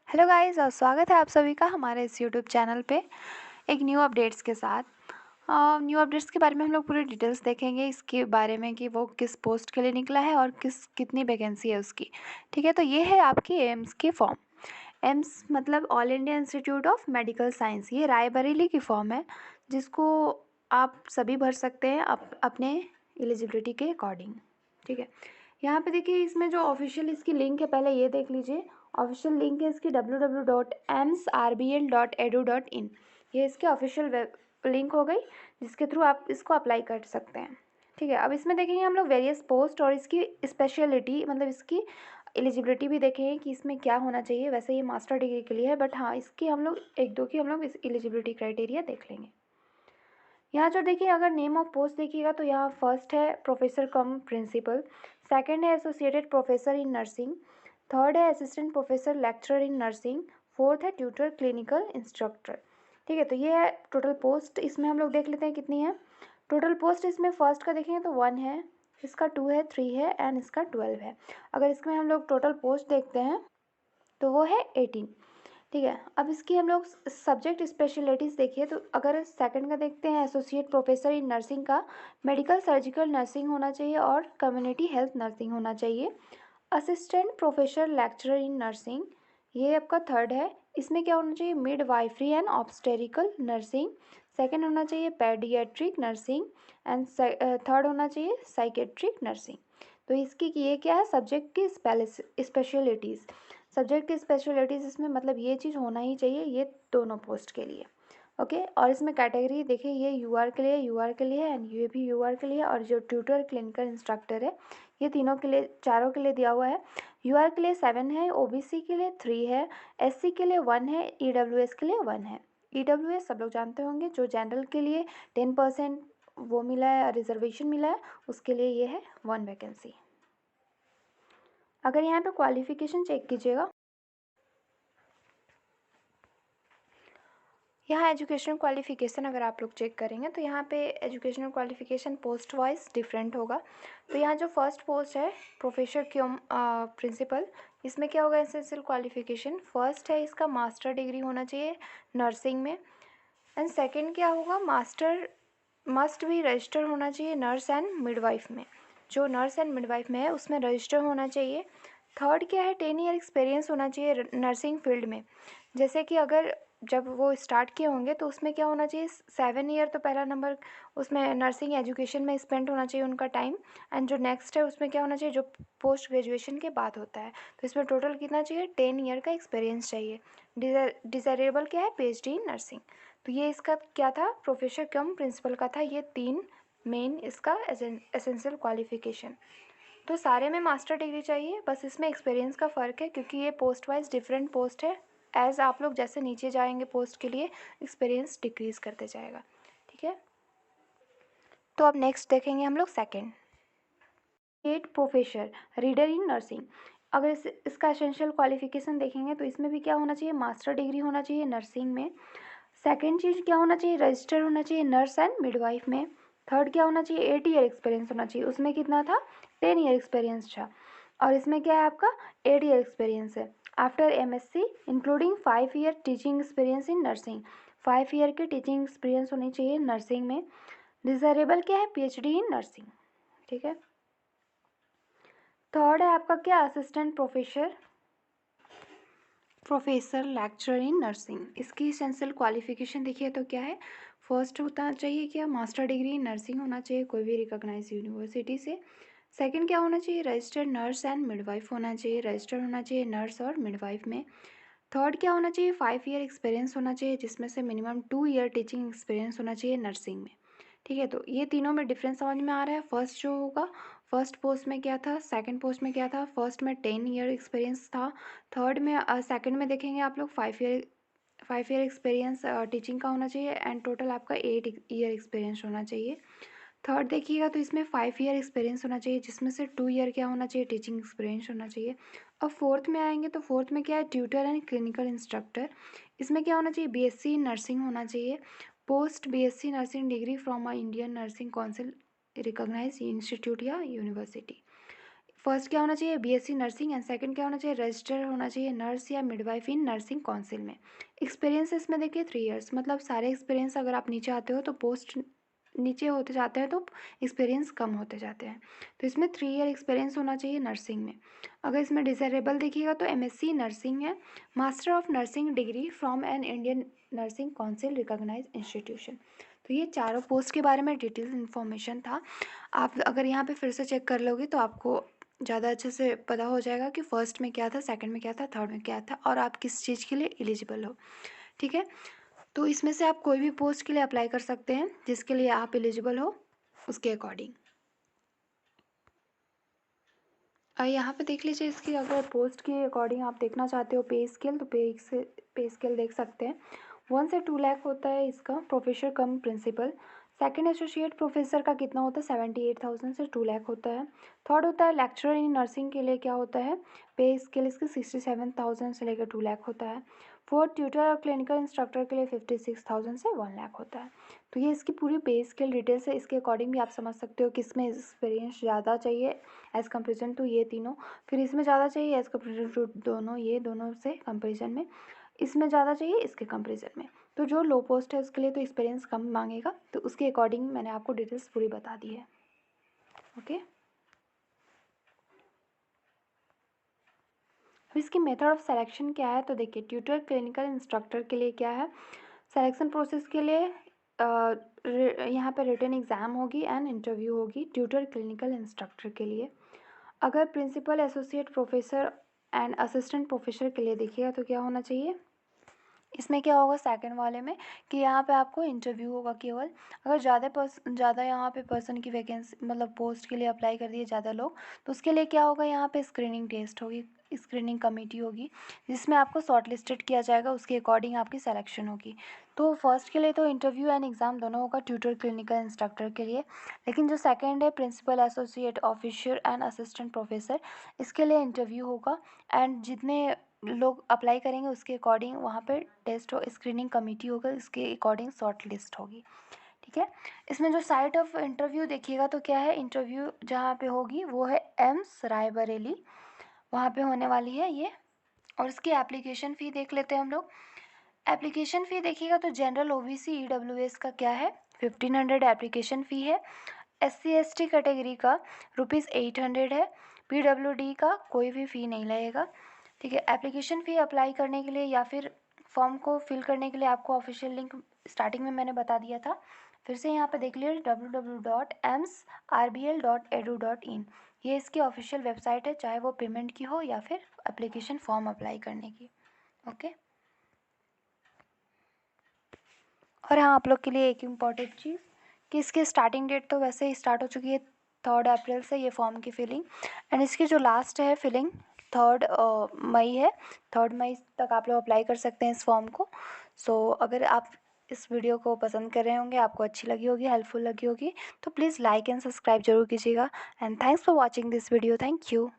Hello guys और स्वागत है आप सभी का हमारे इस यूट्यूब चैनल पे एक न्यू अपडेट्स के साथ। न्यू अपडेट्स के बारे में हम लोग पूरी डिटेल्स देखेंगे इसके बारे में कि वो किस पोस्ट के लिए निकला है और कितनी वैकेंसी है उसकी। ठीक है, तो ये है आपकी एम्स की फॉर्म। एम्स मतलब all India institute of medical science, ये रायबरेली की फॉर्म है जिसको आप सभी भर सकते हैं अपने एलिजिबिलिटी के अकॉर्डिंग। ठीक है, यहाँ पे देखिए इसमें जो ऑफिशियल इसकी लिंक है पहले ये देख लीजिए। ऑफिशियल लिंक है इसकी www.emsrbl.edu.in। ये इसके ऑफिशियल वेब लिंक हो गई जिसके थ्रू आप इसको अप्लाई कर सकते हैं। ठीक है, अब इसमें देखेंगे हम लोग वेरियस पोस्ट और इसकी स्पेशलिटी मतलब इसकी एलिजिबिलिटी भी देखेंगे कि इसमें क्या होना चाहिए। वैसे ये मास्टर डिग्री के लिए है बट हाँ इसकी हम लोग एक दो की हम लोग इस एलिजिबिलिटी क्राइटेरिया देख लेंगे। यहाँ जो देखिए अगर नेम ऑफ पोस्ट देखिएगा तो यहाँ फर्स्ट है प्रोफेसर कम प्रिंसिपल, सेकंड है associated professor in nursing, third है assistant professor lecturer in nursing, fourth है ट्यूटर क्लिनिकल इंस्ट्रक्टर। ठीक है, तो ये है टोटल पोस्ट। इसमें हम लोग देख लेते हैं कितनी है टोटल पोस्ट। इसमें फर्स्ट का देखेंगे तो 1 है, इसका 2 है, 3 है एंड इसका 12 है। अगर इसमें हम लोग टोटल पोस्ट देखते हैं तो वो है 18। ठीक है, अब इसकी हम लोग सब्जेक्ट स्पेशलिटीज़ देखिए तो अगर सेकंड का देखते हैं एसोसिएट प्रोफेसर इन नर्सिंग का मेडिकल सर्जिकल नर्सिंग होना चाहिए और कम्युनिटी हेल्थ नर्सिंग होना चाहिए। Assistant professor lecturer in nursing ये आपका थर्ड है। इसमें क्या होना चाहिए मिडवाइफरी एंड ऑब्स्टेरिकल नर्सिंग, सेकंड होना चाहिए पेडियाट्रिक नर्सिंग एंड थर्ड होना चाहिए साइकेट्रिक नर्सिंग। तो इसकी ये क्या है सब्जेक्ट की स्पेशलिटीज़। सब्जेक्ट की स्पेशलिटीज़ इसमें मतलब ये चीज़ होना ही चाहिए ये दोनों पोस्ट के लिए। ओके, और इसमें कैटेगरी देखिए ये यूआर के लिए है एंड ये भी यूआर के लिए, और जो ट्यूटर क्लिनिकल इंस्ट्रक्टर है ये तीनों के लिए चारों के लिए दिया हुआ है। यूआर के लिए 7 है, ओबीसी के लिए 3 है, एससी के लिए 1 है, ईडब्ल्यूएस के लिए 1 है। ईडब्ल्यूएस सब लोग जानते होंगे जो जनरल के लिए 10% वो मिला है रिजर्वेशन मिला है उसके लिए ये है 1 वैकेंसी। अगर यहाँ पे क्वालिफिकेशन चेक कीजिएगा, यहाँ एजुकेशनल क्वालिफिकेशन अगर आप लोग चेक करेंगे तो यहाँ पे educational qualification post wise different होगा। तो यहाँ जो फर्स्ट पोस्ट है प्रोफेसर क्यों प्रिंसिपल, इसमें क्या होगा एसेंशियल क्वालिफिकेशन फर्स्ट है इसका मास्टर डिग्री होना चाहिए नर्सिंग में, एंड सेकंड क्या होगा मास्टर मस्ट भी रजिस्टर होना चाहिए नर्स एंड मिडवाइफ में, जो नर्स एंड मिडवाइफ में है उसमें रजिस्टर होना चाहिए। थर्ड क्या है 10 ईयर एक्सपीरियंस होना चाहिए नर्सिंग फील्ड में। जैसे कि अगर जब वो स्टार्ट किए होंगे तो उसमें क्या होना चाहिए 7 ईयर तो पहला नंबर उसमें नर्सिंग एजुकेशन में स्पेंड होना चाहिए उनका टाइम, एंड जो नेक्स्ट है उसमें क्या होना चाहिए जो पोस्ट ग्रेजुएशन के बाद होता है। तो इसमें टोटल कितना चाहिए 10 ईयर का एक्सपीरियंस चाहिए। डिज़ायरेबल क्या है पीएचडी इन नर्सिंग। तो ये इसका क्या था प्रोफेसर कम प्रिंसिपल का था, ये 3 मेन इसका एसेंशियल क्वालिफिकेशन। तो सारे में मास्टर डिग्री चाहिए, बस इसमें एक्सपीरियंस का फ़र्क है क्योंकि ये पोस्ट वाइज डिफरेंट पोस्ट है। एज आप लोग जैसे नीचे जाएंगे पोस्ट के लिए एक्सपीरियंस डिक्रीज़ करते जाएगा। ठीक है, तो अब नेक्स्ट देखेंगे हम लोग सेकेंड एट प्रोफेसर रीडर इन नर्सिंग। अगर इसका एसेंशियल क्वालिफिकेशन देखेंगे तो इसमें भी क्या होना चाहिए मास्टर डिग्री होना चाहिए नर्सिंग में। सेकेंड चीज़ क्या होना चाहिए रजिस्टर होना चाहिए नर्स एंड मिडवाइफ में। थर्ड क्या होना चाहिए 8 ईयर एक्सपीरियंस होना चाहिए, उसमें कितना था 10 ईयर एक्सपीरियंस था, और इसमें क्या है आपका 8 ईयर एक्सपीरियंस है। After MSc including 5 year teaching experience in nursing, 5 year की टीचिंग एक्सपीरियंस होनी चाहिए नर्सिंग में। डिज़ायरेबल क्या है पीएचडी इन नर्सिंग। ठीक है, थर्ड है आपका क्या assistant professor lecturer in nursing. इसकी एसेंशियल क्वालिफिकेशन देखिए तो क्या है फर्स्ट होना चाहिए क्या मास्टर डिग्री इन नर्सिंग होना चाहिए कोई भी रिकॉग्नाइज यूनिवर्सिटी से। सेकंड क्या होना चाहिए रजिस्टर्ड नर्स एंड मिडवाइफ होना चाहिए, रजिस्टर्ड होना चाहिए नर्स और मिडवाइफ में। थर्ड क्या होना चाहिए 5 ईयर एक्सपीरियंस होना चाहिए जिसमें से मिनिमम 2 ईयर टीचिंग एक्सपीरियंस होना चाहिए नर्सिंग में। ठीक है, तो ये तीनों में डिफरेंस समझ में आ रहा है। फर्स्ट जो होगा फर्स्ट पोस्ट में क्या था सेकंड पोस्ट में क्या था, फर्स्ट में 10 ईयर एक्सपीरियंस था, थर्ड में सेकंड में देखेंगे आप लोग 5 ईयर एक्सपीरियंस टीचिंग का होना चाहिए एंड टोटल आपका 8 ईयर एक्सपीरियंस होना चाहिए। थर्ड देखिएगा तो इसमें 5 ईयर एक्सपीरियंस होना चाहिए जिसमें से 2 ईयर क्या होना चाहिए टीचिंग एक्सपीरियंस होना चाहिए। अब फोर्थ में आएंगे तो फोर्थ में क्या है ट्यूटर एंड क्लिनिकल इंस्ट्रक्टर। इसमें क्या होना चाहिए बीएससी नर्सिंग होना चाहिए, post BSc nursing degree from a Indian Nursing Council recognize institute या यूनिवर्सिटी। फर्स्ट क्या होना चाहिए, बीएससी नर्सिंग, एंड सेकंड क्या होना चाहिए, रजिस्टर होना चाहिए नर्स या मिडवाइफ इन नर्सिंग काउंसिल में। एक्सपीरियंस इसमें देखिए 3 इयर्स, मतलब सारे एक्सपीरियंस अगर आप नीचे आते हो तो पोस्ट नीचे होते जाते हैं तो एक्सपीरियंस कम होते जाते हैं। तो इसमें 3 ईयर एक्सपीरियंस होना चाहिए नर्सिंग में। अगर इसमें डिज़ायरेबल देखिएगा तो एमएससी नर्सिंग है, master of nursing degree from an Indian Nursing Council recognize institution. तो ये चारों पोस्ट के बारे में डिटेल्स इन्फॉर्मेशन था। आप अगर यहाँ पे फिर से चेक कर लोगे तो आपको ज़्यादा अच्छे से पता हो जाएगा कि फर्स्ट में क्या था, सेकंड में क्या था, थर्ड में क्या था, और आप किस चीज़ के लिए एलिजिबल हो। ठीक है, तो इसमें से आप कोई भी पोस्ट के लिए अप्लाई कर सकते हैं जिसके लिए आप एलिजिबल हो उसके अकॉर्डिंग। और यहाँ पे देख लीजिए इसकी, अगर पोस्ट के अकॉर्डिंग आप देखना चाहते हो पे स्केल, तो पे स्केल देख सकते हैं। 1 से 2 लाख होता है इसका professor cum principal. Second associate professor का कितना होता है, 78,000 से 2 लाख होता है। थर्ड होता है लेक्चरर इन नर्सिंग के लिए क्या होता है, पे स्केल इसकी 67,000 से लेकर 2 लाख होता है। फोर्थ ट्यूटर और क्लिनिकल इंस्ट्रक्टर के लिए 56,000 से 1 लाख होता है। तो ये इसकी पूरी पे स्केल डिटेल्स है, इसके अकॉर्डिंग भी आप समझ सकते हो कि इसमें एक्सपीरियंस ज़्यादा चाहिए एज़ कम्पेरिजन टू ये तीनों, फिर इसमें ज़्यादा चाहिए एज़ कम्पेरिजन टू दोनों, ये दोनों से कंपेरिजन में इसमें ज़्यादा चाहिए इसके कंपेरिजन में। तो जो लो पोस्ट है उसके लिए तो एक्सपीरियंस कम मांगेगा, तो उसके अकॉर्डिंग मैंने आपको डिटेल्स पूरी बता दी है। ओके, अब इसकी मेथड ऑफ सिलेक्शन क्या है, तो देखिए ट्यूटर क्लिनिकल इंस्ट्रक्टर के लिए क्या है, सिलेक्शन प्रोसेस के लिए यहाँ पे रिटन एग्ज़ाम होगी एंड इंटरव्यू होगी ट्यूटर क्लिनिकल इंस्ट्रक्टर के लिए। अगर principal associate professor and assistant professor के लिए देखिएगा तो क्या होना चाहिए, इसमें क्या होगा सेकंड वाले में कि यहाँ पे आपको इंटरव्यू होगा केवल। अगर ज़्यादा यहाँ पे पर्सन की वैकेंसी मतलब पोस्ट के लिए अप्लाई कर दिए ज़्यादा लोग, तो उसके लिए क्या होगा, यहाँ पे स्क्रीनिंग टेस्ट होगी, स्क्रीनिंग कमेटी होगी जिसमें आपको शॉर्ट लिस्टेड किया जाएगा, उसके अकॉर्डिंग आपकी सिलेक्शन होगी। तो फर्स्ट के लिए तो इंटरव्यू एंड एग्ज़ाम दोनों होगा ट्यूटर क्लिनिकल इंस्ट्रक्टर के लिए, लेकिन जो सेकेंड है principal associate officer and assistant professor, इसके लिए इंटरव्यू होगा एंड जितने लोग अप्लाई करेंगे उसके अकॉर्डिंग वहाँ पे टेस्ट हो, स्क्रीनिंग कमेटी होगा, इसके अकॉर्डिंग शॉर्ट लिस्ट होगी। ठीक है, इसमें जो साइट ऑफ इंटरव्यू देखिएगा तो क्या है, इंटरव्यू जहाँ पे होगी वो है एम्स रायबरेली, वहाँ पे होने वाली है ये। और इसकी एप्लीकेशन फ़ी देख लेते हैं हम लोग। एप्लीकेशन फ़ी देखिएगा तो जनरल ओबीसी ईडब्ल्यूएस का क्या है 1500 एप्लीकेशन फ़ी है। SC ST कैटेगरी का ₹800 है। PWD का कोई भी फ़ी नहीं लगेगा। ठीक है, एप्लीकेशन फ़ी अप्लाई करने के लिए या फिर फॉर्म को फिल करने के लिए आपको ऑफिशियल लिंक स्टार्टिंग में मैंने बता दिया था, फिर से यहाँ पे देख लीजिए www.emsrbl.edu.in, ये इसकी ऑफिशियल वेबसाइट है, चाहे वो पेमेंट की हो या फिर एप्लीकेशन फॉर्म अप्लाई करने की। ओके, और हाँ आप लोग के लिए एक इम्पॉर्टेंट चीज़ कि इसकी स्टार्टिंग डेट तो वैसे ही स्टार्ट हो चुकी है 3 अप्रैल से ये फॉर्म की फिलिंग, एंड इसकी जो लास्ट है फिलिंग 3 मई है। 3 मई तक आप लोग अप्लाई कर सकते हैं इस फॉर्म को। सो अगर आप इस वीडियो को पसंद कर रहे होंगे, आपको अच्छी लगी होगी, हेल्पफुल लगी होगी, तो प्लीज़ लाइक एंड सब्सक्राइब जरूर कीजिएगा। And thanks for watching this video. Thank you.